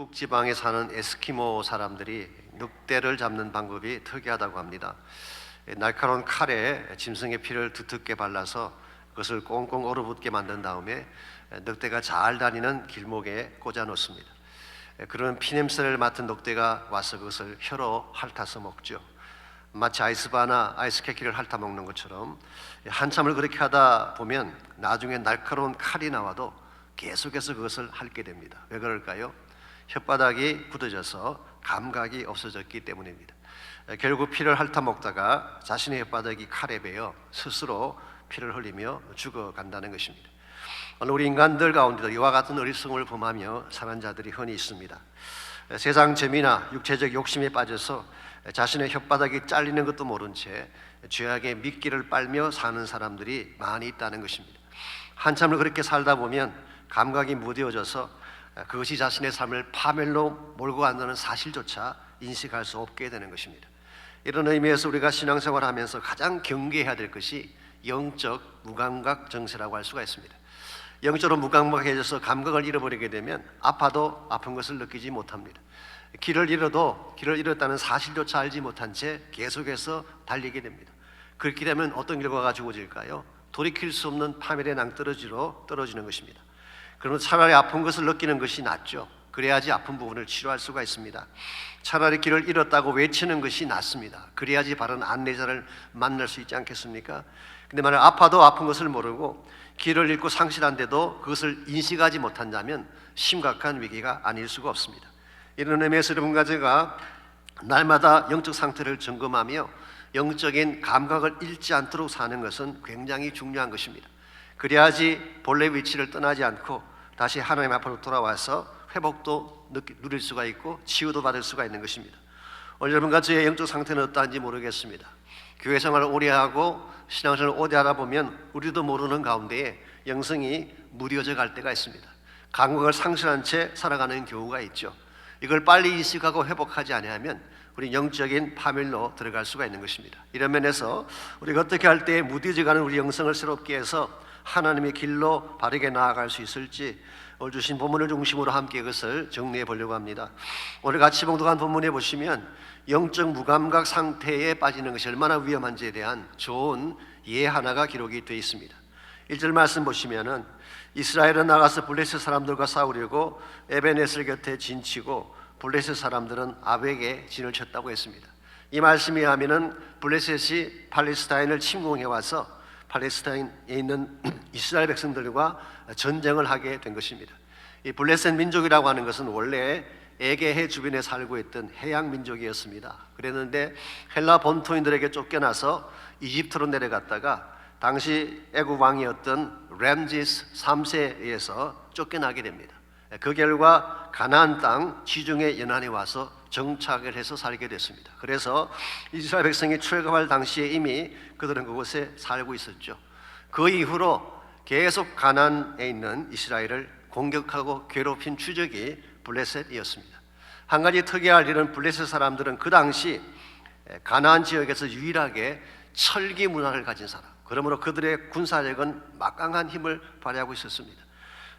북극 지방에 사는 에스키모 사람들이 늑대를 잡는 방법이 특이하다고 합니다. 날카로운 칼에 짐승의 피를 두텁게 발라서 그것을 꽁꽁 얼어붙게 만든 다음에 늑대가 잘 다니는 길목에 꽂아 놓습니다. 그런 피냄새를 맡은 늑대가 와서 그것을 혀로 핥아서 먹죠. 마치 아이스바나 아이스케이크를 핥아 먹는 것처럼 한참을 그렇게 하다 보면 나중에 날카로운 칼이 나와도 계속해서 그것을 핥게 됩니다. 왜 그럴까요? 혓바닥이 굳어져서 감각이 없어졌기 때문입니다. 결국 피를 핥아 먹다가 자신의 혓바닥이 칼에 베어 스스로 피를 흘리며 죽어간다는 것입니다. 오늘 우리 인간들 가운데도 이와 같은 어리석음을 범하며 사는 자들이 흔히 있습니다. 세상 재미나 육체적 욕심에 빠져서 자신의 혓바닥이 잘리는 것도 모른 채 죄악의 미끼를 빨며 사는 사람들이 많이 있다는 것입니다. 한참을 그렇게 살다 보면 감각이 무뎌져서 그것이 자신의 삶을 파멸로 몰고 간다는 사실조차 인식할 수 없게 되는 것입니다. 이런 의미에서 우리가 신앙생활을 하면서 가장 경계해야 될 것이 영적 무감각 정세라고 할 수가 있습니다. 영적으로 무감각해져서 감각을 잃어버리게 되면 아파도 아픈 것을 느끼지 못합니다. 길을 잃어도 길을 잃었다는 사실조차 알지 못한 채 계속해서 달리게 됩니다. 그렇게 되면 어떤 결과가 주어질까요? 돌이킬 수 없는 파멸의 낭떠러지로 떨어지는 것입니다. 그러면 차라리 아픈 것을 느끼는 것이 낫죠. 그래야지 아픈 부분을 치료할 수가 있습니다. 차라리 길을 잃었다고 외치는 것이 낫습니다. 그래야지 바른 안내자를 만날 수 있지 않겠습니까? 근데 만약 아파도 아픈 것을 모르고 길을 잃고 상실한데도 그것을 인식하지 못한다면 심각한 위기가 아닐 수가 없습니다. 이런 의미에서 여러분과 제가 날마다 영적 상태를 점검하며 영적인 감각을 잃지 않도록 사는 것은 굉장히 중요한 것입니다. 그래야지 본래 위치를 떠나지 않고 다시 하나님 앞으로 돌아와서 회복도 누릴 수가 있고 치유도 받을 수가 있는 것입니다. 오늘 여러분과 저의 영적 상태는 어떠한지 모르겠습니다. 교회 생활을 오래 하고 신앙생활을 오래 하다 보면 우리도 모르는 가운데에 영성이 무뎌져 갈 때가 있습니다. 감각을 상실한 채 살아가는 경우가 있죠. 이걸 빨리 인식하고 회복하지 않으면 우리 영적인 파멸로 들어갈 수가 있는 것입니다. 이런 면에서 우리가 어떻게 할 때 무뎌져가는 우리 영성을 새롭게 해서 하나님의 길로 바르게 나아갈 수 있을지 오늘 주신 본문을 중심으로 함께 그것을 정리해 보려고 합니다. 오늘 같이 봉독한 본문에 보시면 영적 무감각 상태에 빠지는 것이 얼마나 위험한지에 대한 좋은 예 하나가 기록이 되어 있습니다. 1절 말씀 보시면은 이스라엘은 나가서 블레셋 사람들과 싸우려고 에베네셀 곁에 진치고 블레셋 사람들은 아벡에 진을 쳤다고 했습니다. 이 말씀에 의하면은 블레셋이 팔레스타인을 침공해 와서 팔레스타인에 있는 이스라엘 백성들과 전쟁을 하게 된 것입니다. 이 블레셋 민족이라고 하는 것은 원래 에게해 주변에 살고 있던 해양 민족이었습니다. 그랬는데 헬라 본토인들에게 쫓겨나서 이집트로 내려갔다가 당시 애굽 왕이었던 램지스 3세에 의해서 쫓겨나게 됩니다. 그 결과 가나안 땅 지중해 연안에 와서 정착을 해서 살게 됐습니다. 그래서 이스라엘 백성이 출애굽할 당시에 이미 그들은 그곳에 살고 있었죠. 그 이후로 계속 가나안에 있는 이스라엘을 공격하고 괴롭힌 추적이 블레셋이었습니다. 한 가지 특이할 일은 블레셋 사람들은 그 당시 가나안 지역에서 유일하게 철기 문화를 가진 사람, 그러므로 그들의 군사력은 막강한 힘을 발휘하고 있었습니다.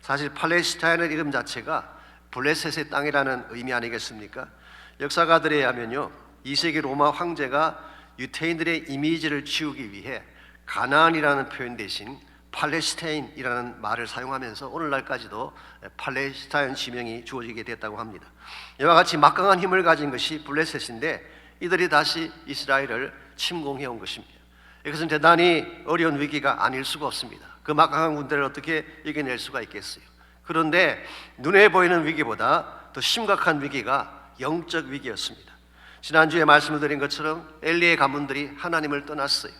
사실 팔레스타인의 이름 자체가 블레셋의 땅이라는 의미 아니겠습니까? 역사가들에 의하면요, 2세기 로마 황제가 유태인들의 이미지를 지우기 위해 가나안이라는 표현 대신 팔레스타인이라는 말을 사용하면서 오늘날까지도 팔레스타인 지명이 주어지게 됐다고 합니다. 이와 같이 막강한 힘을 가진 것이 블레셋인데 이들이 다시 이스라엘을 침공해 온 것입니다. 이것은 대단히 어려운 위기가 아닐 수가 없습니다. 그 막강한 군대를 어떻게 이겨낼 수가 있겠어요? 그런데 눈에 보이는 위기보다 더 심각한 위기가 영적 위기였습니다. 지난주에 말씀을 드린 것처럼 엘리의 가문들이 하나님을 떠났어요.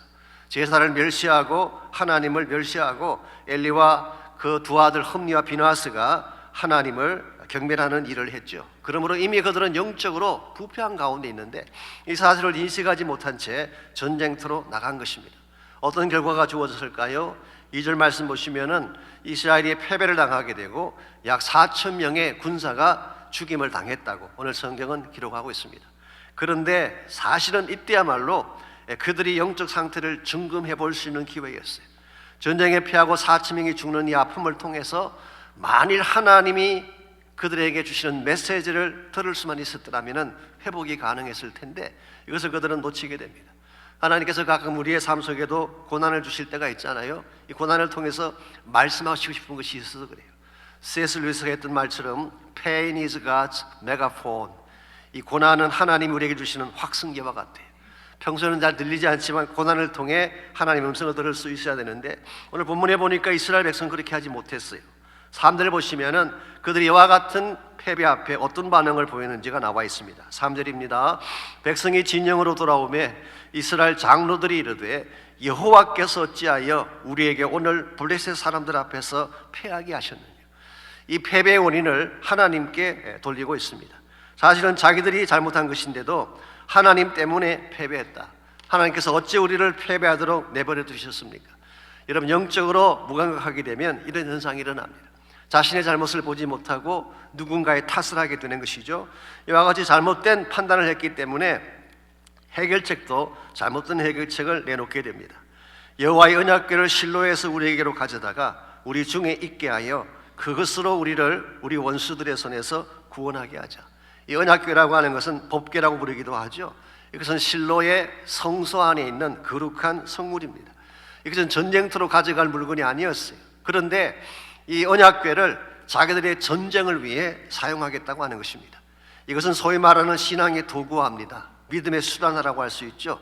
제사를 멸시하고 하나님을 멸시하고 엘리와 그 두 아들 흠니와 비나스가 하나님을 경멸하는 일을 했죠. 그러므로 이미 그들은 영적으로 부패한 가운데 있는데 이 사실을 인식하지 못한 채 전쟁터로 나간 것입니다. 어떤 결과가 주어졌을까요? 2절 말씀 보시면은 이스라엘이 패배를 당하게 되고 약 4천 명의 군사가 죽임을 당했다고 오늘 성경은 기록하고 있습니다. 그런데 사실은 이때야말로 그들이 영적 상태를 점검해 볼 수 있는 기회였어요. 전쟁에 패하고 4천 명이 죽는 이 아픔을 통해서 만일 하나님이 그들에게 주시는 메시지를 들을 수만 있었더라면 회복이 가능했을 텐데 이것을 그들은 놓치게 됩니다. 하나님께서 가끔 우리의 삶 속에도 고난을 주실 때가 있잖아요. 이 고난을 통해서 말씀하시고 싶은 것이 있어서 그래요. C.S. 루이스가 했던 말처럼 Pain is God's megaphone. 이 고난은 하나님이 우리에게 주시는 확성기와 같아요. 평소에는 잘 들리지 않지만 고난을 통해 하나님의 음성을 들을 수 있어야 되는데 오늘 본문에 보니까 이스라엘 백성은 그렇게 하지 못했어요. 사람들을 보시면은 그들이 이와 같은 패배 앞에 어떤 반응을 보이는지가 나와 있습니다. 3절입니다. 백성이 진영으로 돌아오매 이스라엘 장로들이 이르되 여호와께서 어찌하여 우리에게 오늘 블레셋 사람들 앞에서 패하게 하셨느냐. 이 패배의 원인을 하나님께 돌리고 있습니다. 사실은 자기들이 잘못한 것인데도 하나님 때문에 패배했다. 하나님께서 어찌 우리를 패배하도록 내버려 두셨습니까? 여러분, 영적으로 무감각하게 되면 이런 현상이 일어납니다. 자신의 잘못을 보지 못하고 누군가의 탓을 하게 되는 것이죠. 이와 같이 잘못된 판단을 했기 때문에 해결책도 잘못된 해결책을 내놓게 됩니다. 여호와의 언약궤를 실로에서 우리에게로 가져다가 우리 중에 있게 하여 그것으로 우리를 우리 원수들의 손에서 구원하게 하자. 이 언약궤라고 하는 것은 법궤라고 부르기도 하죠. 이것은 실로의 성소 안에 있는 거룩한 성물입니다. 이것은 전쟁터로 가져갈 물건이 아니었어요. 그런데 이 언약궤를 자기들의 전쟁을 위해 사용하겠다고 하는 것입니다. 이것은 소위 말하는 신앙의 도구화입니다. 믿음의 수단이라고 할 수 있죠.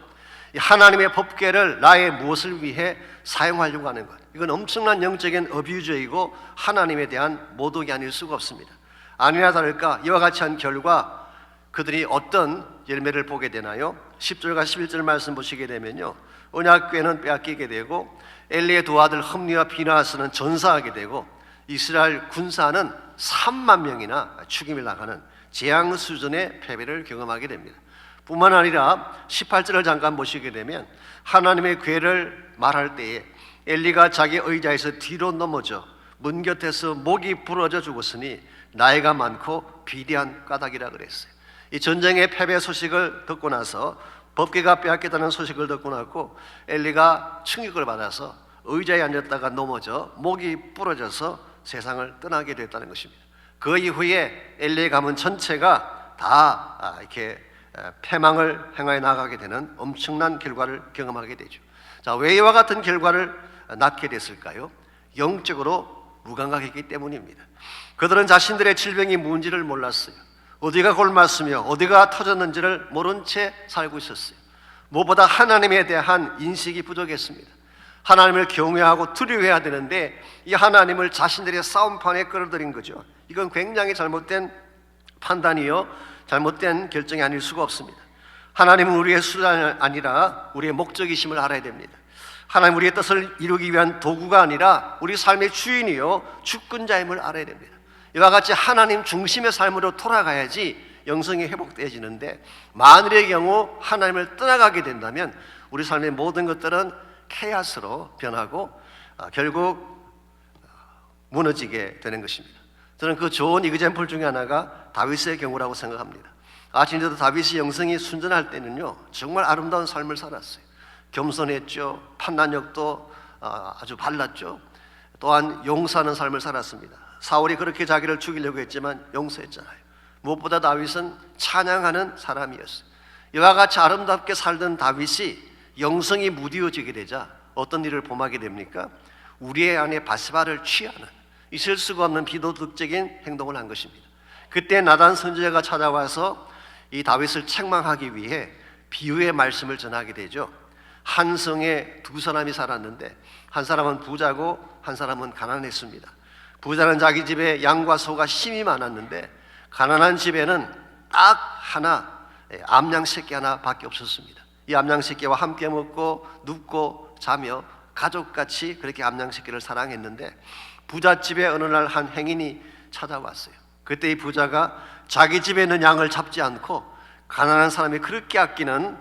하나님의 법궤를 나의 무엇을 위해 사용하려고 하는 것, 이건 엄청난 영적인 어뷰저이고 하나님에 대한 모독이 아닐 수가 없습니다. 아니나 다를까 이와 같이 한 결과 그들이 어떤 열매를 보게 되나요? 10절과 11절 말씀 보시게 되면요, 언약궤는 빼앗기게 되고 엘리의 두 아들 흠니와 비나하스는 전사하게 되고 이스라엘 군사는 3만 명이나 죽임을 당하는 재앙 수준의 패배를 경험하게 됩니다. 뿐만 아니라 18절을 잠깐 보시게 되면 하나님의 궤를 말할 때에 엘리가 자기 의자에서 뒤로 넘어져 문 곁에서 목이 부러져 죽었으니 나이가 많고 비대한 까닭이라 그랬어요. 이 전쟁의 패배 소식을 듣고 나서 법궤가 빼앗겼다는 소식을 듣고 나고 엘리가 충격을 받아서 의자에 앉았다가 넘어져 목이 부러져서 세상을 떠나게 됐다는 것입니다. 그 이후에 엘리의 가문 전체가 다 이렇게 패망을 행하여 나가게 되는 엄청난 결과를 경험하게 되죠. 자, 왜 이와 같은 결과를 낳게 됐을까요? 영적으로 무감각했기 때문입니다. 그들은 자신들의 질병이 뭔지를 몰랐어요. 어디가 골맞으며 어디가 터졌는지를 모른 채 살고 있었어요. 무엇보다 하나님에 대한 인식이 부족했습니다. 하나님을 경외하고 두려워해야 되는데 이 하나님을 자신들의 싸움판에 끌어들인 거죠. 이건 굉장히 잘못된 판단이요, 잘못된 결정이 아닐 수가 없습니다. 하나님은 우리의 수단이 아니라 우리의 목적이심을 알아야 됩니다. 하나님 우리의 뜻을 이루기 위한 도구가 아니라 우리 삶의 주인이요 주권자임을 알아야 됩니다. 이와 같이 하나님 중심의 삶으로 돌아가야지 영성이 회복되어지는데 만일의 경우 하나님을 떠나가게 된다면 우리 삶의 모든 것들은 케이스로 변하고 결국 무너지게 되는 것입니다. 저는 그 좋은 이그젬플 중에 하나가 다윗의 경우라고 생각합니다. 아침에도 다윗이 영성이 순전할 때는요 정말 아름다운 삶을 살았어요. 겸손했죠. 판단력도 아주 발랐죠. 또한 용서하는 삶을 살았습니다. 사울이 그렇게 자기를 죽이려고 했지만 용서했잖아요. 무엇보다 다윗은 찬양하는 사람이었어요. 이와 같이 아름답게 살던 다윗이 영성이 무디어지게 되자 어떤 일을 범하게 됩니까? 우리의 아내 바세바를 취하는, 있을 수가 없는 비도덕적인 행동을 한 것입니다. 그때 나단 선지자가 찾아와서 이 다윗을 책망하기 위해 비유의 말씀을 전하게 되죠. 한 성에 두 사람이 살았는데 한 사람은 부자고 한 사람은 가난했습니다. 부자는 자기 집에 양과 소가 심이 많았는데 가난한 집에는 딱 하나, 암양 새끼 하나밖에 없었습니다. 이 암양 새끼와 함께 먹고 눕고 자며 가족같이 그렇게 암양 새끼를 사랑했는데 부잣집에 어느 날 한 행인이 찾아왔어요. 그때 이 부자가 자기 집에 있는 양을 잡지 않고 가난한 사람이 그렇게 아끼는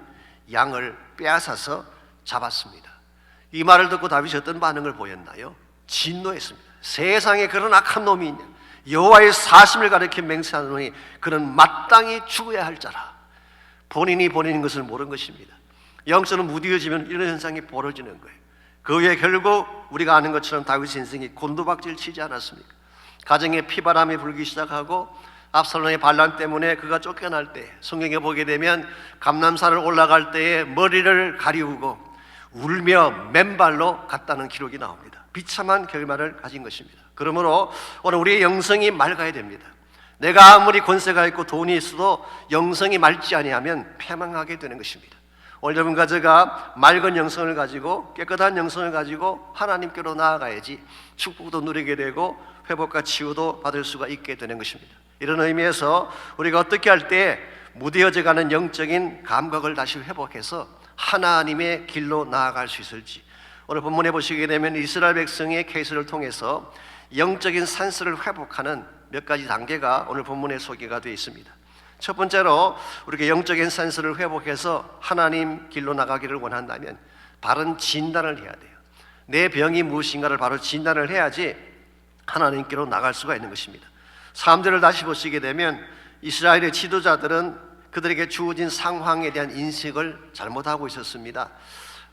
양을 빼앗아서 잡았습니다. 이 말을 듣고 다윗이 어떤 반응을 보였나요? 진노했습니다. 세상에 그런 악한 놈이 있냐? 여호와의 사심을 가리켜 맹세하는 놈이 그는 마땅히 죽어야 할 자라. 본인이 본인인 것을 모르는 것입니다. 영적으로 무디어지면 이런 현상이 벌어지는 거예요. 그 후에 결국 우리가 아는 것처럼 다윗의 인생이 곤두박질 치지 않았습니까? 가정에 피바람이 불기 시작하고 압살롬의 반란 때문에 그가 쫓겨날 때 성경에 보게 되면 감람산을 올라갈 때에 머리를 가리우고 울며 맨발로 갔다는 기록이 나옵니다. 비참한 결말을 가진 것입니다. 그러므로 오늘 우리의 영성이 맑아야 됩니다. 내가 아무리 권세가 있고 돈이 있어도 영성이 맑지 아니하면 패망하게 되는 것입니다. 오늘 여러분과 제가 맑은 영성을 가지고 깨끗한 영성을 가지고 하나님께로 나아가야지 축복도 누리게 되고 회복과 치유도 받을 수가 있게 되는 것입니다. 이런 의미에서 우리가 어떻게 할 때 무뎌져가는 영적인 감각을 다시 회복해서 하나님의 길로 나아갈 수 있을지, 오늘 본문에 보시게 되면 이스라엘 백성의 케이스를 통해서 영적인 산스를 회복하는 몇 가지 단계가 오늘 본문에 소개가 되어 있습니다. 첫 번째로 우리가 영적인 센스를 회복해서 하나님 길로 나가기를 원한다면 바른 진단을 해야 돼요. 내 병이 무엇인가를 바로 진단을 해야지 하나님께로 나갈 수가 있는 것입니다. 사람들을 다시 보시게 되면 이스라엘의 지도자들은 그들에게 주어진 상황에 대한 인식을 잘못하고 있었습니다.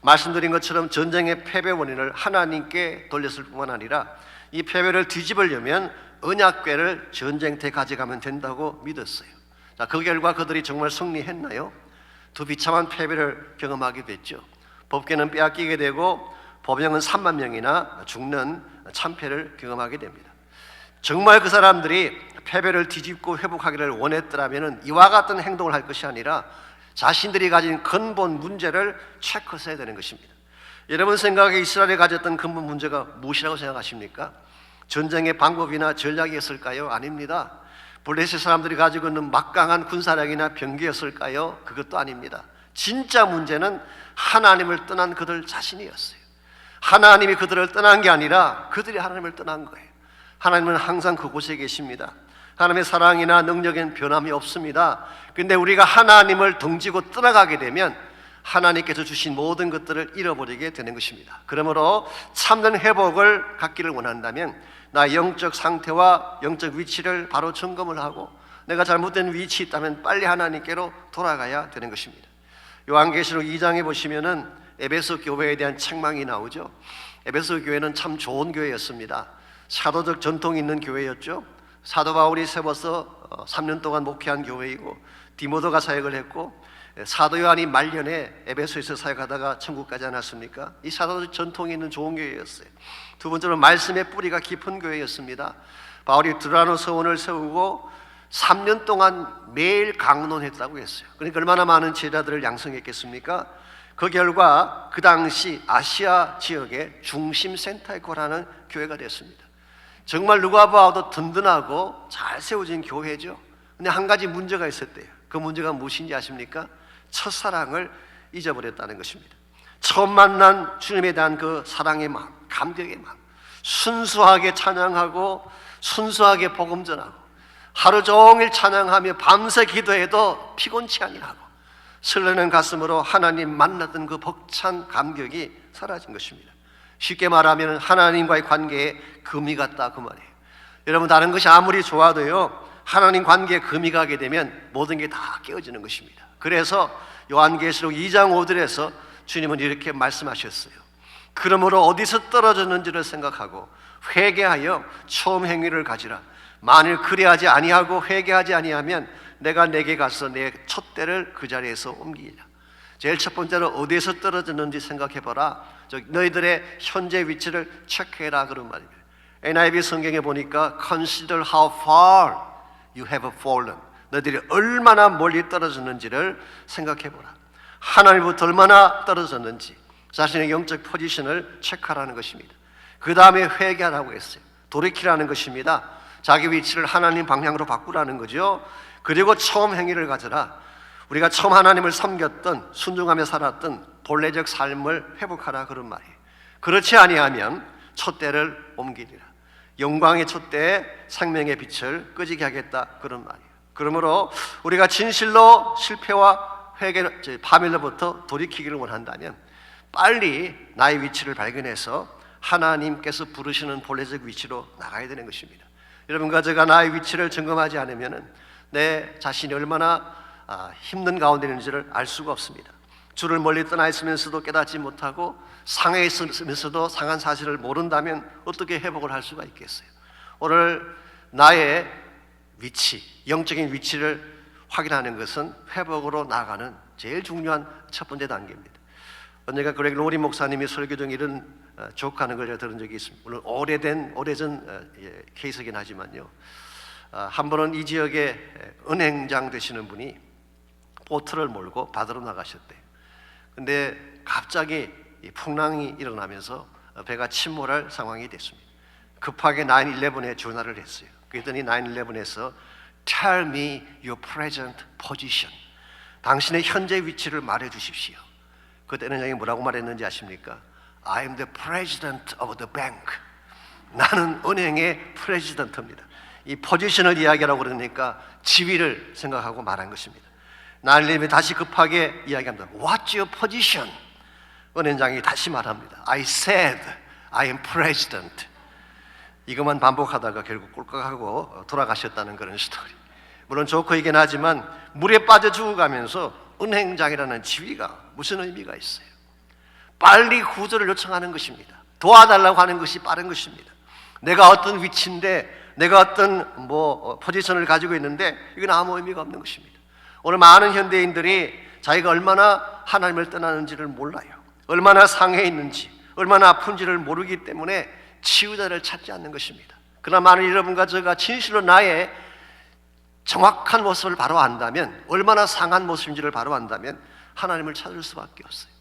말씀드린 것처럼 전쟁의 패배 원인을 하나님께 돌렸을 뿐만 아니라 이 패배를 뒤집으려면 언약궤를 전쟁터에 가져가면 된다고 믿었어요. 자, 그 결과 그들이 정말 승리했나요? 두 비참한 패배를 경험하게 됐죠. 법궤는 빼앗기게 되고 보병은 3만 명이나 죽는 참패를 경험하게 됩니다. 정말 그 사람들이 패배를 뒤집고 회복하기를 원했더라면 이와 같은 행동을 할 것이 아니라 자신들이 가진 근본 문제를 체크해야 되는 것입니다. 여러분 생각에 이스라엘이 가졌던 근본 문제가 무엇이라고 생각하십니까? 전쟁의 방법이나 전략이었을까요? 아닙니다. 블레셋 사람들이 가지고 있는 막강한 군사력이나 병기였을까요? 그것도 아닙니다. 진짜 문제는 하나님을 떠난 그들 자신이었어요. 하나님이 그들을 떠난 게 아니라 그들이 하나님을 떠난 거예요. 하나님은 항상 그곳에 계십니다. 하나님의 사랑이나 능력엔 변함이 없습니다. 그런데 우리가 하나님을 등지고 떠나가게 되면 하나님께서 주신 모든 것들을 잃어버리게 되는 것입니다. 그러므로 참된 회복을 갖기를 원한다면 나의 영적 상태와 영적 위치를 바로 점검을 하고 내가 잘못된 위치에 있다면 빨리 하나님께로 돌아가야 되는 것입니다. 요한계시록 2장에 보시면은 에베소 교회에 대한 책망이 나오죠. 에베소 교회는 참 좋은 교회였습니다. 사도적 전통이 있는 교회였죠. 사도 바울이 세워서 3년 동안 목회한 교회이고 디모데가 사역을 했고 사도 요한이 말년에 에베소에서 사역하다가 천국 가지 않았습니까? 이 사도적 전통이 있는 좋은 교회였어요. 두 번째로 말씀의 뿌리가 깊은 교회였습니다. 바울이 드라노 서원을 세우고 3년 동안 매일 강론했다고 했어요. 그러니까 얼마나 많은 제자들을 양성했겠습니까? 그 결과 그 당시 아시아 지역의 중심 센터에 거라는 교회가 됐습니다. 정말 누가 봐도 든든하고 잘 세워진 교회죠. 근데 한 가지 문제가 있었대요. 그 문제가 무엇인지 아십니까? 첫사랑을 잊어버렸다는 것입니다. 처음 만난 주님에 대한 그 사랑의 마음, 감격의 마음, 순수하게 찬양하고 순수하게 복음 전하고 하루 종일 찬양하며 밤새 기도해도 피곤치 아니하고 설레는 가슴으로 하나님 만났던 그 벅찬 감격이 사라진 것입니다. 쉽게 말하면 하나님과의 관계에 금이 갔다 그 말이에요. 여러분 다른 것이 아무리 좋아도요 하나님 관계에 금이 가게 되면 모든 게 다 깨어지는 것입니다. 그래서 요한계시록 2장 5절에서 주님은 이렇게 말씀하셨어요. 그러므로 어디서 떨어졌는지를 생각하고 회개하여 처음 행위를 가지라. 만일 그리하지 아니하고 회개하지 아니하면 내가 내게 가서 내 촛대를 그 자리에서 옮기리라. 제일 첫 번째로 어디에서 떨어졌는지 생각해봐라. 너희들의 현재 위치를 체크해라 그런 말입니다. NIV 성경에 보니까 Consider how far you have fallen. 너희들이 얼마나 멀리 떨어졌는지를 생각해보라. 하나님부터 얼마나 떨어졌는지 자신의 영적 포지션을 체크하라는 것입니다. 그 다음에 회개하라고 했어요. 돌이키라는 것입니다. 자기 위치를 하나님 방향으로 바꾸라는 거죠. 그리고 처음 행위를 가져라. 우리가 처음 하나님을 섬겼던 순종하며 살았던 본래적 삶을 회복하라 그런 말이에요. 그렇지 아니하면 촛대를 옮기리라. 영광의 촛대에 생명의 빛을 끄지게 하겠다 그런 말이에요. 그러므로 우리가 진실로 실패와 회개, 파멸로부터 돌이키기를 원한다면 빨리 나의 위치를 발견해서 하나님께서 부르시는 본래적 위치로 나가야 되는 것입니다. 여러분과 제가 나의 위치를 점검하지 않으면 내 자신이 얼마나 힘든 가운데 있는지를 알 수가 없습니다. 주를 멀리 떠나 있으면서도 깨닫지 못하고 상해 있으면서도 상한 사실을 모른다면 어떻게 회복을 할 수가 있겠어요? 오늘 나의 위치, 영적인 위치를 확인하는 것은 회복으로 나아가는 제일 중요한 첫 번째 단계입니다. 언젠가 그렉 로리 목사님이 설교 중에 이런 조크하는 걸 제가 들은 적이 있습니다. 물론 오래전 케이스이긴 하지만요. 한 번은 이 지역의 은행장 되시는 분이 보트를 몰고 바다로 나가셨대요. 근데 갑자기 풍랑이 일어나면서 배가 침몰할 상황이 됐습니다. 급하게 911에 전화를 했어요. 그랬더니 911에서 Tell me your present position. 당신의 현재 위치를 말해 주십시오. 그때 은행장이 뭐라고 말했는지 아십니까? I am the president of the bank. 나는 은행의 프레지던트입니다. 이 포지션을 이야기하라고 그러니까 지위를 생각하고 말한 것입니다. 나일님이 다시 급하게 이야기합니다. What's your position? 은행장이 다시 말합니다. I said I am president. 이것만 반복하다가 결국 꿀꺽하고 돌아가셨다는 그런 스토리. 물론 조커이긴 하지만 물에 빠져 죽어가면서 은행장이라는 지위가 무슨 의미가 있어요? 빨리 구조를 요청하는 것입니다. 도와달라고 하는 것이 빠른 것입니다. 내가 어떤 위치인데, 내가 어떤 포지션을 가지고 있는데 이건 아무 의미가 없는 것입니다. 오늘 많은 현대인들이 자기가 얼마나 하나님을 떠나는지를 몰라요. 얼마나 상해 있는지, 얼마나 아픈지를 모르기 때문에 치유자를 찾지 않는 것입니다. 그러나 많은 여러분과 제가 진실로 나의 정확한 모습을 바로 안다면, 얼마나 상한 모습인지를 바로 안다면 하나님을 찾을 수밖에 없어요.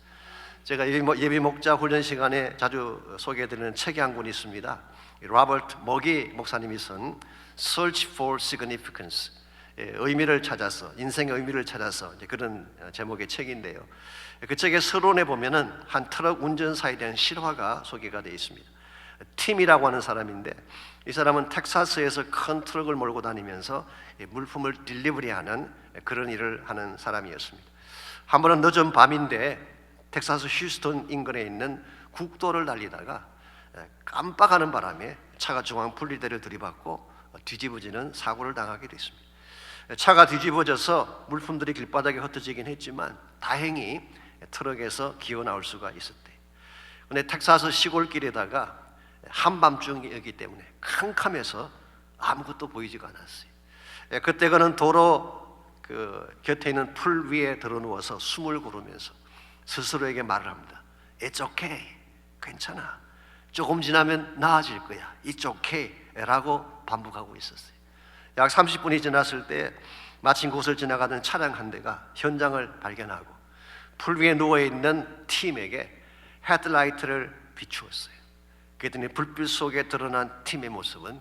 제가 예비 목자 훈련 시간에 자주 소개해드리는 책이 한 권 있습니다. 로버트 머기 목사님이 쓴 Search for Significance, 의미를 찾아서, 인생의 의미를 찾아서 그런 제목의 책인데요. 그 책의 서론에 보면은 한 트럭 운전사에 대한 실화가 소개가 되어 있습니다. 팀이라고 하는 사람인데, 이 사람은 텍사스에서 큰 트럭을 몰고 다니면서 물품을 딜리버리하는 그런 일을 하는 사람이었습니다. 한 번은 늦은 밤인데 텍사스 휴스턴 인근에 있는 국도를 달리다가 깜빡하는 바람에 차가 중앙 분리대를 들이받고 뒤집어지는 사고를 당하게 됐습니다. 차가 뒤집어져서 물품들이 길바닥에 흩어지긴 했지만 다행히 트럭에서 기어 나올 수가 있었대요. 그런데 텍사스 시골길에다가 한밤중이었기 때문에 캄캄해서 아무것도 보이지가 않았어요. 그때 그는 도로 곁에 있는 풀 위에 들어누워서 숨을 고르면서 스스로에게 말을 합니다. It's okay, 괜찮아. 조금 지나면 나아질 거야. It's okay 라고 반복하고 있었어요. 약 30분이 지났을 때 마침 그곳을 지나가던 차량 한 대가 현장을 발견하고 풀 위에 누워있는 팀에게 헤드라이트를 비추었어요. 그랬더니 불빛 속에 드러난 팀의 모습은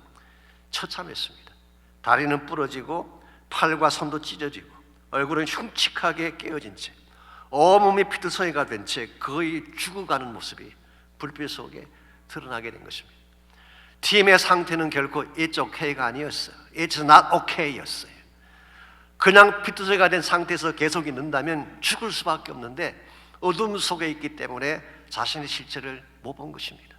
처참했습니다. 다리는 부러지고 팔과 손도 찢어지고 얼굴은 흉측하게 깨어진 채 온몸이 피투성이가 된 채 거의 죽어가는 모습이 불빛 속에 드러나게 된 것입니다. 팀의 상태는 결코 It's okay가 아니었어요. It's not okay였어요. 그냥 피투성이가 된 상태에서 계속 있는다면 죽을 수밖에 없는데 어둠 속에 있기 때문에 자신의 실체를 못 본 것입니다.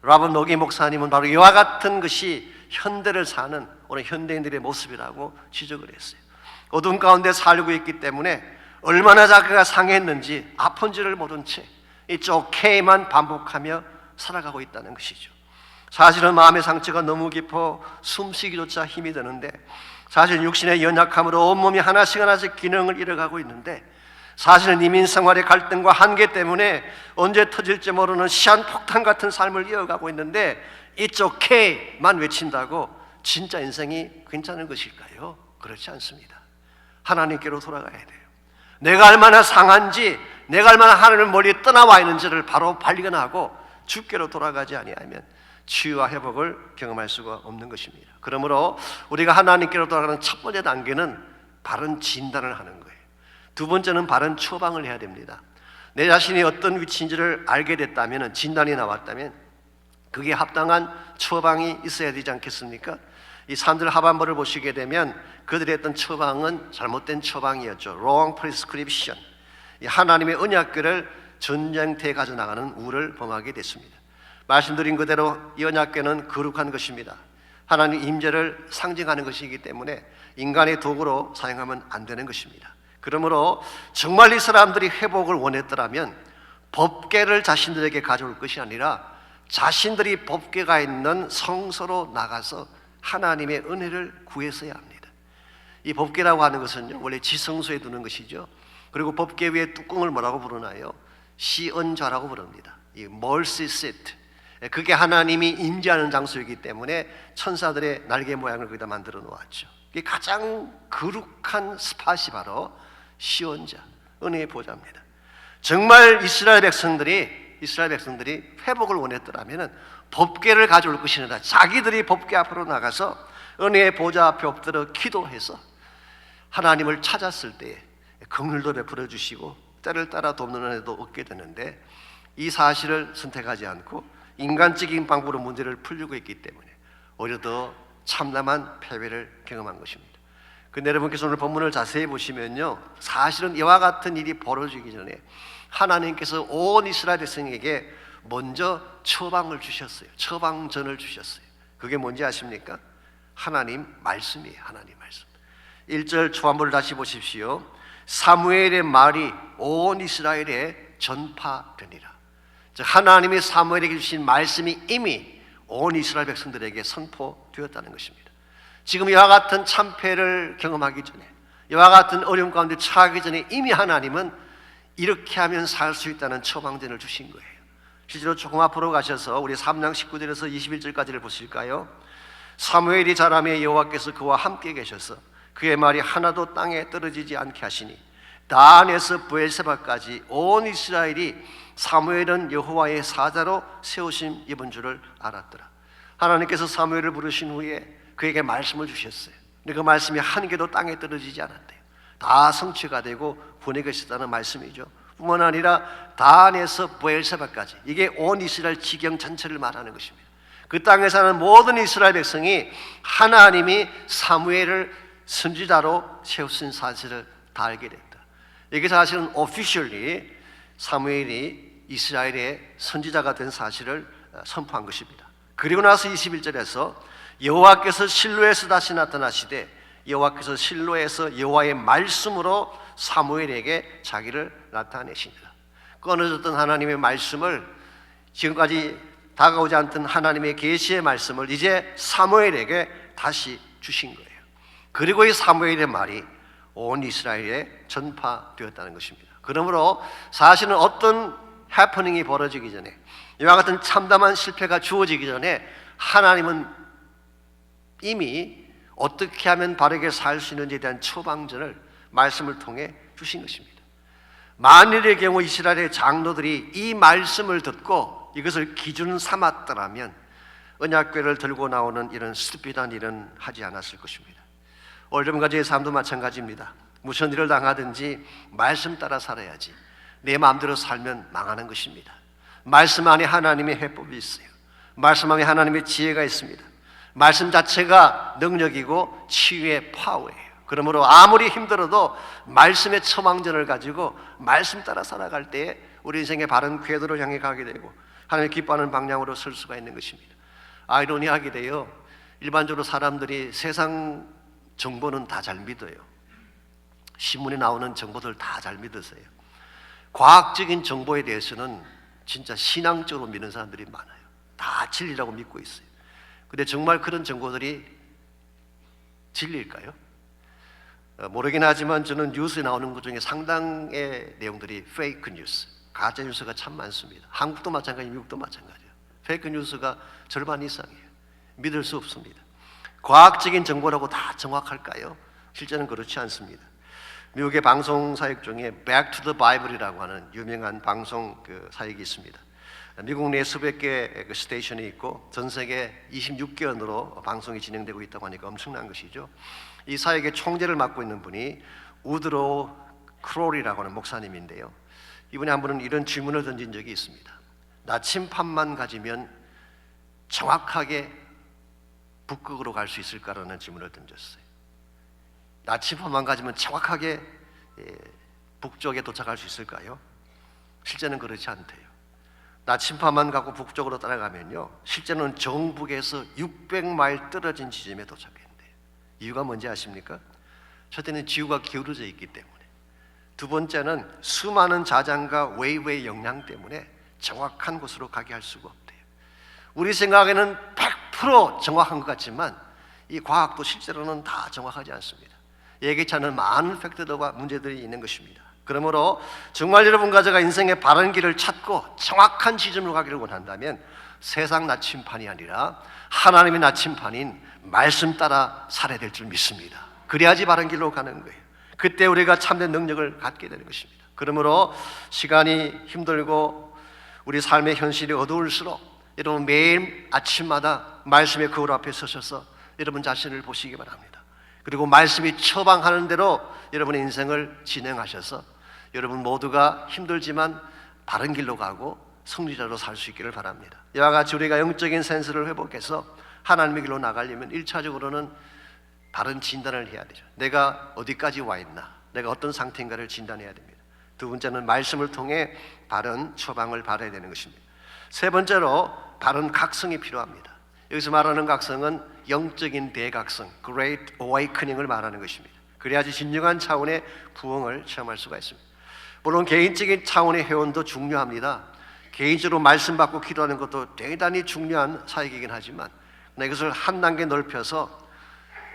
로버트 머기 목사님은 바로 이와 같은 것이 현대를 사는 오늘 현대인들의 모습이라고 지적을 했어요. 어둠 가운데 살고 있기 때문에 얼마나 자기가 상했는지 아픈지를 모른 채 It's okay만 반복하며 살아가고 있다는 것이죠. 사실은 마음의 상처가 너무 깊어 숨쉬기조차 힘이 드는데, 사실 육신의 연약함으로 온몸이 하나씩 기능을 잃어가고 있는데, 사실은 이민 생활의 갈등과 한계 때문에 언제 터질지 모르는 시한폭탄 같은 삶을 이어가고 있는데 It's okay만 외친다고 진짜 인생이 괜찮은 것일까요? 그렇지 않습니다. 하나님께로 돌아가야 돼요. 내가 얼마나 상한지, 내가 얼마나 하나님을 멀리 떠나와 있는지를 바로 발견하고 주께로 돌아가지 아니하면 치유와 회복을 경험할 수가 없는 것입니다. 그러므로 우리가 하나님께로 돌아가는 첫 번째 단계는 바른 진단을 하는 거예요. 두 번째는 바른 처방을 해야 됩니다. 내 자신이 어떤 위치인지를 알게 됐다면, 진단이 나왔다면 그게 합당한 처방이 있어야 되지 않겠습니까? 이 사람들 하반부를 보시게 되면 그들이 했던 처방은 잘못된 처방이었죠. Wrong prescription. 하나님의 언약궤를 전쟁터에 가져나가는 우를 범하게 됐습니다. 말씀드린 그대로 이 언약궤는 거룩한 것입니다. 하나님 임재를 상징하는 것이기 때문에 인간의 도구로 사용하면 안 되는 것입니다. 그러므로 정말 이 사람들이 회복을 원했더라면 법궤를 자신들에게 가져올 것이 아니라 자신들이 법궤가 있는 성소로 나가서 하나님의 은혜를 구했어야 합니다. 이 법궤라고 하는 것은요, 원래 지성소에 두는 것이죠. 그리고 법궤 위에 뚜껑을 뭐라고 부르나요? 시은좌라고 부릅니다. 이 mercy seat, 그게 하나님이 임재하는 장소이기 때문에 천사들의 날개 모양을 거기다 만들어 놓았죠. 이게 가장 거룩한 스팟이 바로 시온자, 은혜의 보좌입니다. 정말 이스라엘 백성들이 회복을 원했더라면 법궤를 가져올 것이니라 자기들이 법궤 앞으로 나가서 은혜의 보좌 앞에 엎드려 기도해서 하나님을 찾았을 때 긍휼도 베풀어 주시고 때를 따라 돕는 은혜도 얻게 되는데, 이 사실을 선택하지 않고 인간적인 방법으로 문제를 풀려고 했기 때문에 오히려 더 참담한 패배를 경험한 것입니다. 근데 여러분께서 오늘 본문을 자세히 보시면요, 사실은 이와 같은 일이 벌어지기 전에 하나님께서 온 이스라엘 백성에게 먼저 처방을 주셨어요. 처방전을 주셨어요. 그게 뭔지 아십니까? 하나님 말씀이에요. 하나님 말씀. 1절 초반부를 다시 보십시오. 사무엘의 말이 온 이스라엘에 전파되니라. 즉 하나님이 사무엘에게 주신 말씀이 이미 온 이스라엘 백성들에게 선포되었다는 것입니다. 지금 이와 같은 참패를 경험하기 전에, 이와 같은 어려움 가운데 처하기 전에 이미 하나님은 이렇게 하면 살 수 있다는 처방전을 주신 거예요. 실제로 조금 앞으로 가셔서 우리 3장 19절에서 21절까지를 보실까요? 사무엘이 자라매 여호와께서 그와 함께 계셔서 그의 말이 하나도 땅에 떨어지지 않게 하시니 단에서 브엘세바까지 온 이스라엘이 사무엘은 여호와의 사자로 세우심 입은 줄을 알았더라. 하나님께서 사무엘을 부르신 후에 그에게 말씀을 주셨어요. 근데 그 말씀이 한 개도 땅에 떨어지지 않았대요. 다 성취가 되고 분해가 있었다는 말씀이죠. 뿐만 아니라 단에서 브엘세바까지, 이게 온 이스라엘 지경 전체를 말하는 것입니다. 그 땅에 사는 모든 이스라엘 백성이 하나님이 사무엘을 선지자로 세우신 사실을 다 알게 됐다. 이게 사실은 officially 사무엘이 이스라엘의 선지자가 된 사실을 선포한 것입니다. 그리고 나서 21절에서 여호와께서 실로에서 다시 나타나시되 여호와께서 실로에서 여호와의 말씀으로 사무엘에게 자기를 나타내시니라. 끊어졌던 하나님의 말씀을, 지금까지 다가오지 않던 하나님의 계시의 말씀을 이제 사무엘에게 다시 주신 거예요. 그리고 이 사무엘의 말이 온 이스라엘에 전파되었다는 것입니다. 그러므로 사실은 어떤 해퍼닝이 벌어지기 전에, 이와 같은 참담한 실패가 주어지기 전에 하나님은 이미 어떻게 하면 바르게 살 수 있는지에 대한 처방전을 말씀을 통해 주신 것입니다. 만일의 경우 이스라엘의 장로들이 이 말씀을 듣고 이것을 기준 삼았더라면 언약궤를 들고 나오는 이런 스피드한 일은 하지 않았을 것입니다. 오늘 여러분과의 삶도 마찬가지입니다. 무슨 일을 당하든지 말씀 따라 살아야지. 내 마음대로 살면 망하는 것입니다. 말씀 안에 하나님의 해법이 있어요. 말씀 안에 하나님의 지혜가 있습니다. 말씀 자체가 능력이고 치유의 파워예요. 그러므로 아무리 힘들어도 말씀의 처방전을 가지고 말씀 따라 살아갈 때에 우리 인생의 바른 궤도를 향해 가게 되고 하나님 기뻐하는 방향으로 설 수가 있는 것입니다. 아이러니하게 돼요. 일반적으로 사람들이 세상 정보는 다 잘 믿어요. 신문에 나오는 정보들 다 잘 믿으세요. 과학적인 정보에 대해서는 진짜 신앙적으로 믿는 사람들이 많아요. 다 진리라고 믿고 있어요. 근데 정말 그런 정보들이 진리일까요? 모르긴 하지만 저는 뉴스에 나오는 것 중에 상당의 내용들이 페이크 뉴스, 가짜 뉴스가 참 많습니다. 한국도 마찬가지, 미국도 마찬가지예요. 페이크 뉴스가 절반 이상이에요. 믿을 수 없습니다. 과학적인 정보라고 다 정확할까요? 실제는 그렇지 않습니다. 미국의 방송 사역 중에 Back to the Bible이라고 하는 유명한 방송 사역이 있습니다. 미국 내 수백 개의 스테이션이 있고 전 세계 26개원으로 방송이 진행되고 있다고 하니까 엄청난 것이죠. 이 사역의 총재를 맡고 있는 분이 우드로 크롤이라고 하는 목사님인데요. 이분이 한 번은 이런 질문을 던진 적이 있습니다. 나침판만 가지면 정확하게 북극으로 갈 수 있을까라는 질문을 던졌어요. 나침판만 가지면 정확하게 북쪽에 도착할 수 있을까요? 실제는 그렇지 않대요. 나침판만 갖고 북쪽으로 따라가면요, 실제는 정북에서 600마일 떨어진 지점에 도착했대요. 이유가 뭔지 아십니까? 첫째는 지구가 기울어져 있기 때문에, 두 번째는 수많은 자장과 웨이브의 영향 때문에 정확한 곳으로 가게 할 수가 없대요. 우리 생각에는 100% 정확한 것 같지만 이 과학도 실제로는 다 정확하지 않습니다. 예기치 않은 많은 팩트들과 문제들이 있는 것입니다. 그러므로 정말 여러분과 제가 인생의 바른 길을 찾고 정확한 지점으로 가기를 원한다면 세상 나침판이 아니라 하나님의 나침판인 말씀 따라 살아야 될 줄 믿습니다. 그래야지 바른 길로 가는 거예요. 그때 우리가 참된 능력을 갖게 되는 것입니다. 그러므로 시간이 힘들고 우리 삶의 현실이 어두울수록 여러분 매일 아침마다 말씀의 거울 앞에 서셔서 여러분 자신을 보시기 바랍니다. 그리고 말씀이 처방하는 대로 여러분의 인생을 진행하셔서 여러분 모두가 힘들지만 바른 길로 가고 승리자로 살 수 있기를 바랍니다. 이와 같이 우리가 영적인 센스를 회복해서 하나님의 길로 나가려면 1차적으로는 바른 진단을 해야 되죠. 내가 어디까지 와 있나, 내가 어떤 상태인가를 진단해야 됩니다. 두 번째는 말씀을 통해 바른 처방을 받아야 되는 것입니다. 세 번째로 바른 각성이 필요합니다. 여기서 말하는 각성은 영적인 대각성, Great Awakening을 말하는 것입니다. 그래야지 진정한 차원의 부흥을 체험할 수가 있습니다. 물론 개인적인 차원의 회원도 중요합니다. 개인적으로 말씀 받고 기도하는 것도 대단히 중요한 사역이긴 하지만 이것을 한 단계 넓혀서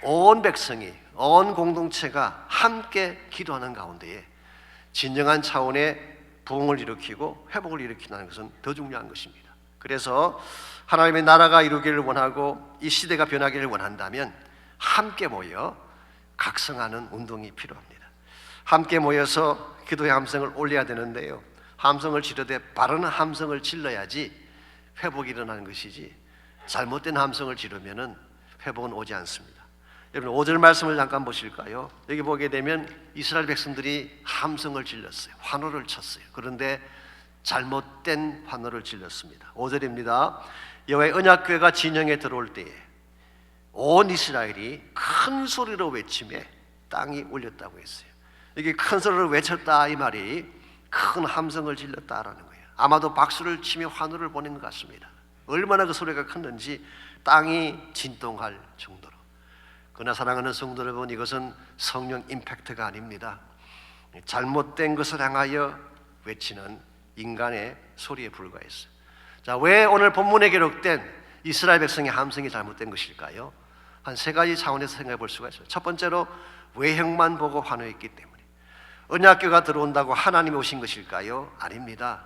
온 백성이, 온 공동체가 함께 기도하는 가운데에 진정한 차원의 부흥을 일으키고 회복을 일으키는 것은 더 중요한 것입니다. 그래서 하나님의 나라가 이루기를 원하고 이 시대가 변하기를 원한다면 함께 모여 각성하는 운동이 필요합니다. 함께 모여서 기도의 함성을 올려야 되는데요, 함성을 지르되 바른 함성을 질러야지 회복이 일어나는 것이지 잘못된 함성을 지르면 회복은 오지 않습니다. 여러분 5절 말씀을 잠깐 보실까요? 여기 보게 되면 이스라엘 백성들이 함성을 질렀어요. 환호를 쳤어요. 그런데 잘못된 환호를 질렀습니다. 5절입니다. 여호와의 언약궤가 진영에 들어올 때에 온 이스라엘이 큰 소리로 외치며 땅이 울렸다고 했어요. 이게 큰 소리로 외쳤다 이 말이 큰 함성을 질렀다라는 거예요. 아마도 박수를 치며 환호를 보낸 것 같습니다. 얼마나 그 소리가 컸는지 땅이 진동할 정도로. 그러나 사랑하는 성도 여러분, 이것은 성령 임팩트가 아닙니다. 잘못된 것을 향하여 외치는 인간의 소리에 불과했어요. 자, 왜 오늘 본문에 기록된 이스라엘 백성의 함성이 잘못된 것일까요? 한 세 가지 차원에서 생각해 볼 수가 있어요. 첫 번째로 외형만 보고 환호했기 때문에. 언약궤가 들어온다고 하나님이 오신 것일까요? 아닙니다.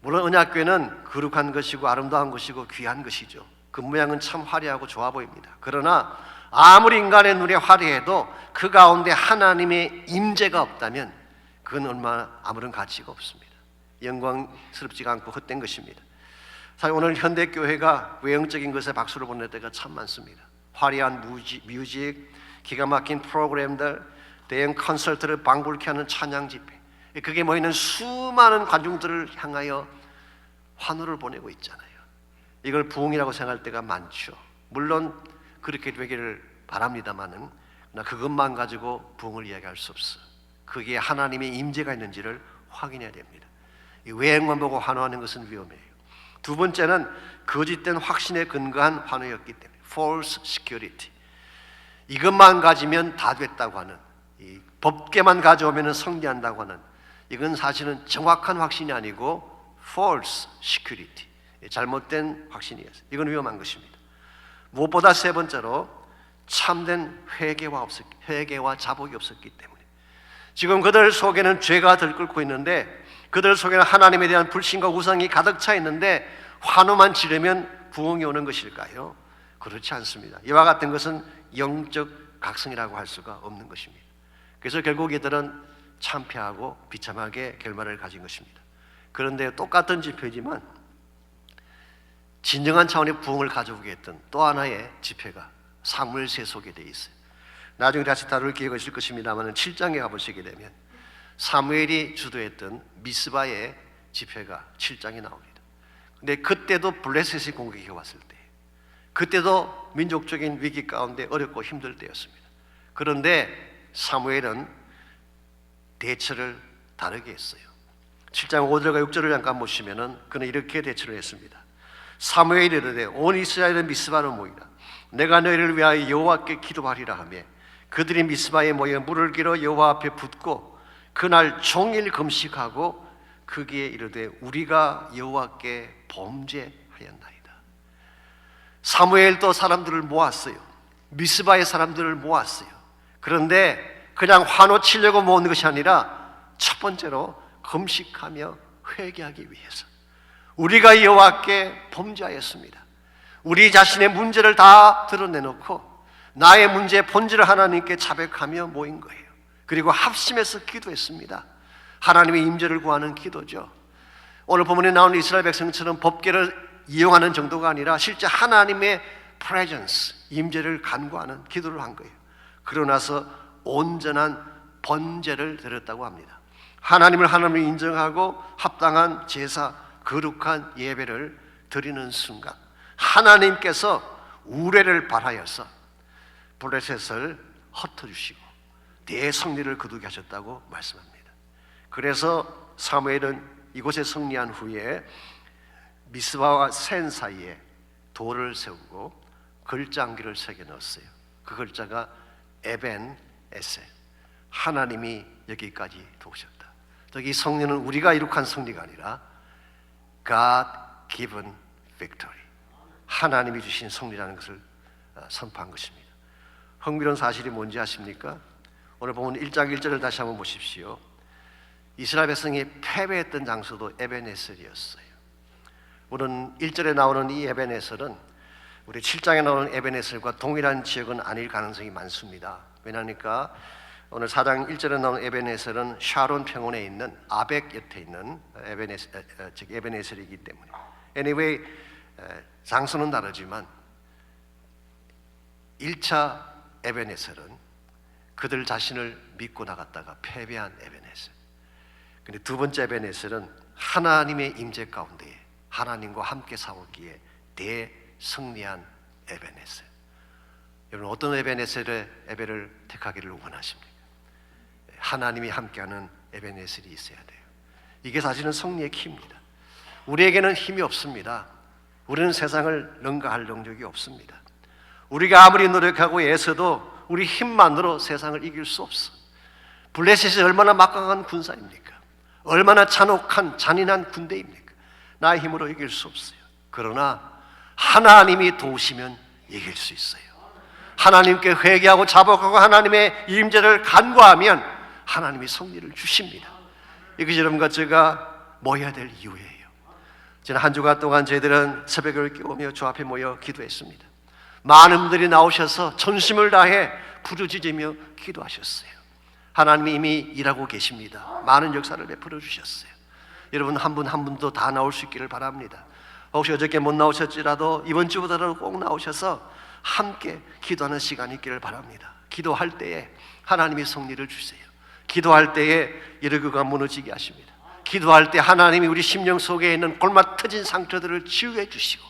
물론 언약궤는 거룩한 것이고 아름다운 것이고 귀한 것이죠. 그 모양은 참 화려하고 좋아 보입니다. 그러나 아무리 인간의 눈에 화려해도 그 가운데 하나님의 임재가 없다면 그건 얼마나 아무런 가치가 없습니다. 영광스럽지가 않고 헛된 것입니다. 사실 오늘 현대교회가 외형적인 것에 박수를 보낼 때가 참 많습니다. 화려한 뮤직, 기가 막힌 프로그램들, 대형 콘서트를 방불케 하는 찬양 집회, 그게 모이는 수많은 관중들을 향하여 환호를 보내고 있잖아요. 이걸 부흥이라고 생각할 때가 많죠. 물론 그렇게 되기를 바랍니다만은 그것만 가지고 부흥을 이야기할 수 없어요. 거기에 하나님의 임재가 있는지를 확인해야 됩니다. 이 외형만 보고 환호하는 것은 위험해요. 두 번째는 거짓된 확신에 근거한 환호였기 때문에 false security. 이것만 가지면 다 됐다고 하는, 이 법계만 가져오면 성리한다고 하는, 이건 사실은 정확한 확신이 아니고 false security, 잘못된 확신이었어요. 이건 위험한 것입니다. 무엇보다 세 번째로 참된 회개와 자복이 없었기 때문에 지금 그들 속에는 죄가 들끓고 있는데, 그들 속에는 하나님에 대한 불신과 우상이 가득 차 있는데 환호만 지르면 부흥이 오는 것일까요? 그렇지 않습니다. 이와 같은 것은 영적 각성이라고 할 수가 없는 것입니다. 그래서 결국 이들은 참패하고 비참하게 결말을 가진 것입니다. 그런데 똑같은 집회지만 진정한 차원의 부흥을 가져오게 했던 또 하나의 집회가 사무엘서에 소개되어 있어요. 나중에 다시 다룰 기회가 있을 것입니다만 7장에 가보시게 되면 사무엘이 주도했던 미스바의 집회가 7장에 나옵니다. 근데 그때도 블레셋이 공격해 왔을 때, 그때도 민족적인 위기 가운데 어렵고 힘들 때였습니다. 그런데 사무엘은 대처를 다르게 했어요. 7장 5절과 6절을 잠깐 보시면은 그는 이렇게 대처를 했습니다. 사무엘이 이르되 온 이스라엘은 미스바로 모이라. 내가 너희를 위하여 여호와께 기도하리라 하며 그들이 미스바에 모여 물을 길어 여호와 앞에 붓고 그날 종일 금식하고 거기에 이르되 우리가 여호와께 범죄하였나이다. 사무엘도 사람들을 모았어요. 미스바의 사람들을 모았어요. 그런데 그냥 환호 치려고 모은 것이 아니라 첫 번째로 금식하며 회개하기 위해서. 우리가 여호와께 범죄하였습니다. 우리 자신의 문제를 다 드러내놓고 나의 문제의 본질을 하나님께 자백하며 모인 거예요. 그리고 합심해서 기도했습니다. 하나님의 임재를 구하는 기도죠. 오늘 본문에 나오는 이스라엘 백성처럼 법궤를 이용하는 정도가 아니라 실제 하나님의 presence, 임재를 간구하는 기도를 한 거예요. 그러고 나서 온전한 번제를 드렸다고 합니다. 하나님을 하나님을 인정하고 합당한 제사, 거룩한 예배를 드리는 순간 하나님께서 우레를 발하여서 블레셋을 흩어주시고 대승리를 거두게 하셨다고 말씀합니다. 그래서 사무엘은 이곳에 승리한 후에 미스바와 센 사이에 돌을 세우고 글자 한 개를 새겨 넣었어요. 그 글자가 에벤 에셀, 하나님이 여기까지 도우셨다. 이 승리는 우리가 이룩한 승리가 아니라 God given victory, 하나님이 주신 승리라는 것을 선포한 것입니다. 흥미로운 사실이 뭔지 아십니까? 오늘 보면 1장 1절을 다시 한번 보십시오. 이스라엘 백성이 패배했던 장소도 에벤에셀이었어요. 우리는 1절에 나오는 이 에벤에셀은 우리 7장에 나오는 에벤에셀과 동일한 지역은 아닐 가능성이 많습니다. 왜냐하니까 오늘 4장 1절에 나오는 에벤에셀은 샤론 평원에 있는 아벡 옆에 있는 에벤에셀이기 때문에. Anyway, 장소는 다르지만 1차 에벤에셀은 그들 자신을 믿고 나갔다가 패배한 에벤에셀. 근데 두 번째 에벤에셀은 하나님의 임재 가운데에 하나님과 함께 싸우기에 대승리한 에벤에셀. 여러분 어떤 에벤에셀의 예배를 택하기를 원하십니까? 하나님이 함께하는 에벤에셀이 있어야 돼요. 이게 사실은 승리의 키입니다. 우리에게는 힘이 없습니다. 우리는 세상을 능가할 능력이 없습니다. 우리가 아무리 노력하고 애써도 우리 힘만으로 세상을 이길 수 없어. 블레셋이 얼마나 막강한 군사입니까? 얼마나 잔혹한 잔인한 군대입니까? 나의 힘으로 이길 수 없어요. 그러나 하나님이 도우시면 이길 수 있어요. 하나님께 회개하고 자복하고 하나님의 임재를 간구하면 하나님이 승리를 주십니다. 이것이 여러분과 제가 모여야 될 이유예요. 지난 한 주간 동안 저희들은 새벽을 깨우며 주 앞에 모여 기도했습니다. 많은 분들이 나오셔서 전심을 다해 부르짖으며 기도하셨어요. 하나님이 이미 일하고 계십니다. 많은 역사를 베풀어 주셨어요. 여러분 한 분 한 분도 다 나올 수 있기를 바랍니다. 혹시 어저께 못 나오셨지라도 이번 주보다도 꼭 나오셔서 함께 기도하는 시간이 있기를 바랍니다. 기도할 때에 하나님이 승리를 주세요. 기도할 때에 여리고가 무너지게 하십니다. 기도할 때 하나님이 우리 심령 속에 있는 골마 터진 상처들을 치유해 주시고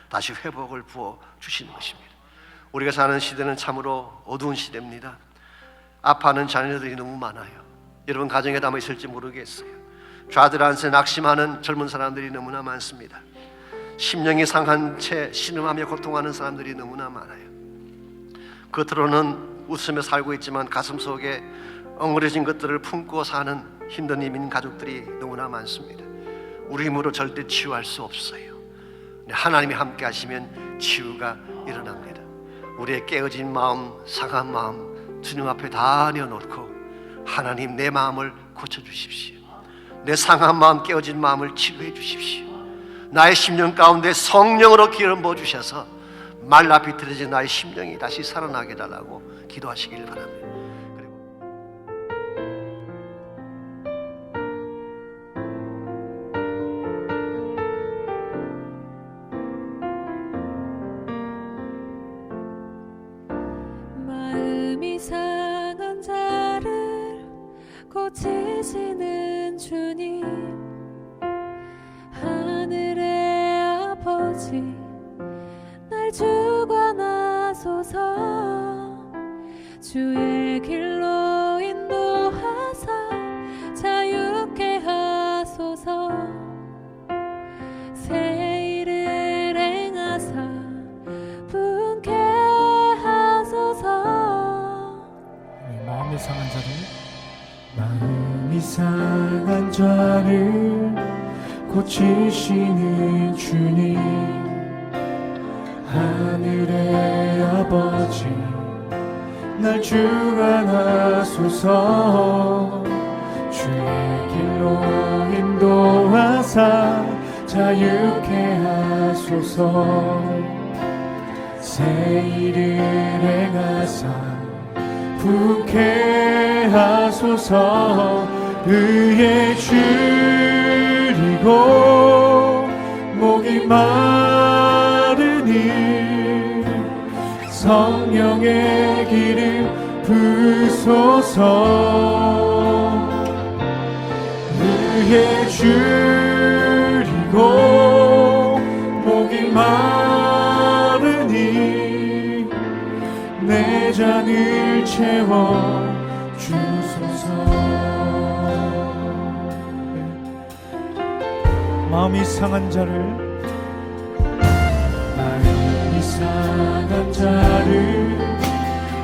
다시 회복을 부어 주시는 것입니다. 우리가 사는 시대는 참으로 어두운 시대입니다. 아파하는 자녀들이 너무 많아요. 여러분 가정에 담아 있을지 모르겠어요. 좌들 안에 낙심하는 젊은 사람들이 너무나 많습니다. 심령이 상한 채 신음하며 고통하는 사람들이 너무나 많아요. 겉으로는 웃으며 살고 있지만 가슴 속에 엉그러진 것들을 품고 사는 힘든 이민 가족들이 너무나 많습니다. 우리 힘으로 절대 치유할 수 없어요. 하나님이 함께 하시면 치유가 일어납니다. 우리의 깨어진 마음, 상한 마음 주님 앞에 다 내어놓고 하나님 내 마음을 고쳐주십시오. 내 상한 마음, 깨어진 마음을 치료해 주십시오. 나의 심령 가운데 성령으로 기름 부어주셔서 말라 비틀어진 나의 심령이 다시 살아나게 해달라고 기도하시길 바랍니다. 마음이 상한 자를 고치시는 주님, 하늘의 아버지 날 주관하소서. 주의 길로 인도하사 자유케 하소서. 새 일을 행하사 분케 하소서. 마음이 상한 자를 고치시는 주님, 하늘의 아버지 날 주관하소서. 주의 길로 인도하사 자유케 하소서. 새 일을 행하사 부게 하소서. 의에 줄이고 목이 마르니 성령의 기름 부소서. 의에 줄이고 목이 마르니 내 잔을 채워 주소서. 마음이 상한 자를, 마음이 상한 자를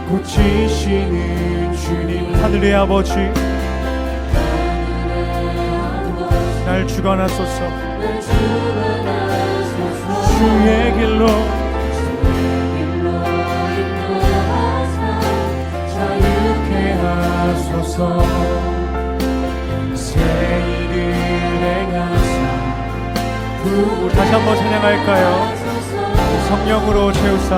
고치시는 주님. 하늘의 아버지 날 주관하소서. 주의 길로 자유케 하소서. 새 일을 행하사 우리 다시 한번 찬양할까요? 성령으로 채우사,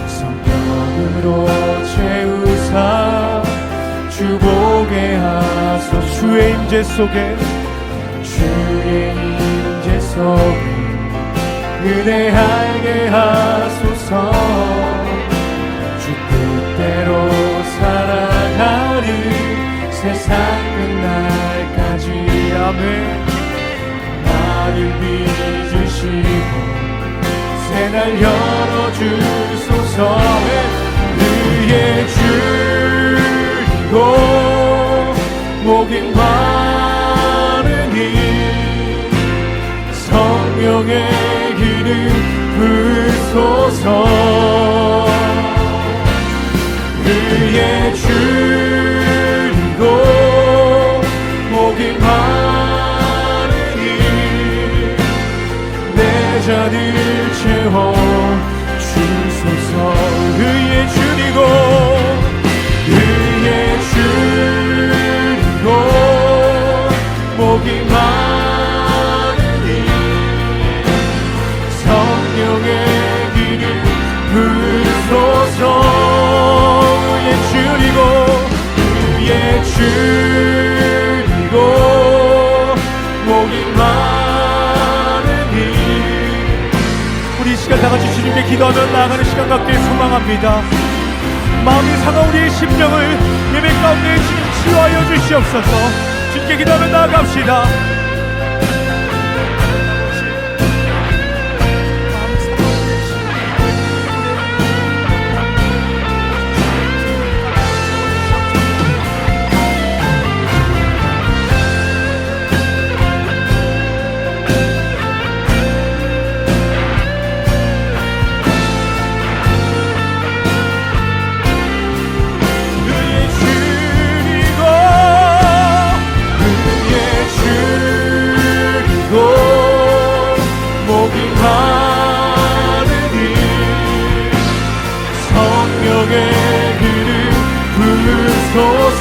성령으로 채우사 주보게 하소서. 주의 임재 속에, 주의 임재 속에 은혜하게 하소서. 주 뜻대로 살아가리 세상 끝날까지. 아멘. 나를 빚으시고 새날 열어주소서. 의에 줄이고 목이 마르니 성령의 기름 부소서. 의에 줄이고 목이 마르니 내 잔을 채워 주소서. 의에 줄이고, 의에 줄이고 목이 마르니 성령의 기름 부소서. 의에 줄이고, 의에 줄이고 목이 마르니. 우리 이 시간 다같이 주님께 기도하며 나아가는 시간 갖길 소망합니다. 마음이 상한 우리의 심령을 예배 가운데 주님 치유하여 주시옵소서. 주님께 기도하며 나아갑시다.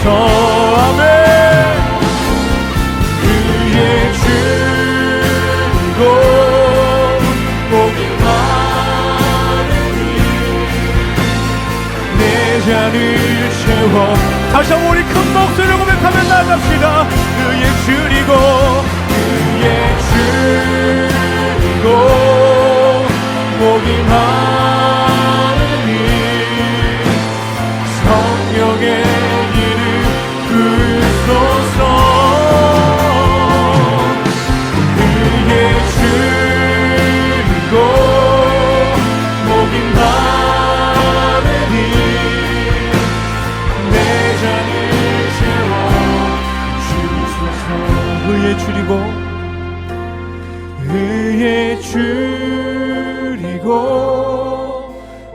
아멘. 의에 줄이고 목이 마르니 내 잔을 채워. 다시 한번 우리 큰 목소리로 고백하며 나갑시다. 의에 줄이고, 의에 줄이고 목이 마르니 성령의 부소서. 의에 줄이고 목이 마르니 내 잔을 채워 주소서. 의에 줄이고, 의에 줄이고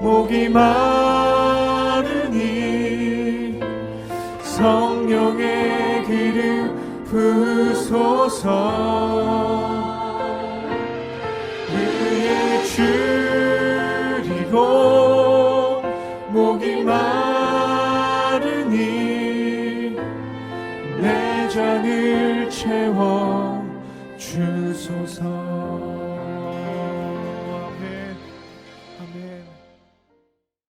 목이 마르니 성령의 기름 부소서. 의에 줄이고 목이 마르니 내 잔을 채워 주소서.